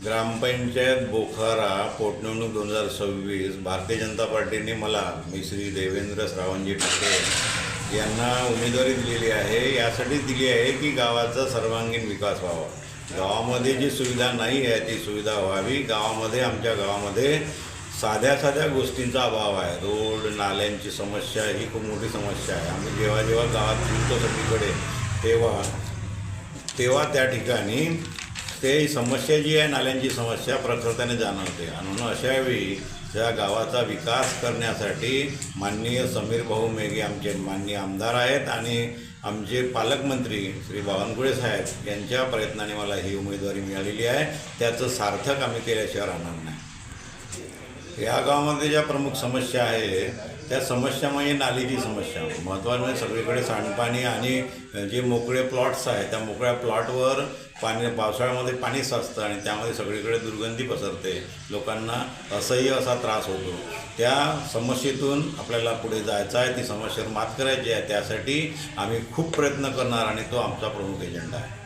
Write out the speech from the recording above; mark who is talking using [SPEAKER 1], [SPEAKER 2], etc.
[SPEAKER 1] ग्रामपंचायत बोखारा पोटनिवडणूक 2026 भारतीय जनता पार्टीने मी श्री देवेंद्र श्रावणजी ठाकरे यांना उमेदवारी दिलेली आहे। यासाठी दिली आहे की गावाचा सर्वांगीण विकास व्हावा। गावामध्ये जी सुविधा नाही आहे ती सुविधा व्हावी। आमच्या गावामध्ये साध्या गोष्टींचा अभाव आहे। रोड नाल्यांची समस्या ही खूप मोठी समस्या आहे। आम्ही जेव्हा गावात फिरतो सगळीकडे तेव्हा त्या ठिकाणी ते समस्या जी आहे नाल्यांची समस्या प्रखरतेने जाणवते। म्हणून अशा वेळी त्या गावाचा विकास करण्यासाठी माननीय समीर भाऊ मेघे आमचे माननीय आमदार आहेत आणि आमचे पालकमंत्री श्री बावनकुळे साहेब यांच्या प्रयत्नाने मला ही उमेदवारी मिळालेली आहे। त्याचं सार्थक आम्ही केल्याशिवाय राहणार नाही। या गावामध्ये ज्या प्रमुख समस्या आहे त्या समस्या म्हणजे नालीची समस्या। महत्त्वाचं म्हणजे सगळीकडे सांडपाणी आणि जे मोकळे प्लॉट्स आहेत त्या मोकळ्या प्लॉटवर पावसाळ्यामध्ये पाणी साचतं आणि त्यामध्ये सगळीकडे दुर्गंधी पसरते। लोकांना असह्य असा त्रास होतो। त्या समस्येतून आपल्याला पुढे जायचं आहे, ती समस्येवर मात करायची आहे। त्यासाठी आम्ही खूप प्रयत्न करणार आणि तो आमचा प्रमुख एजेंडा आहे।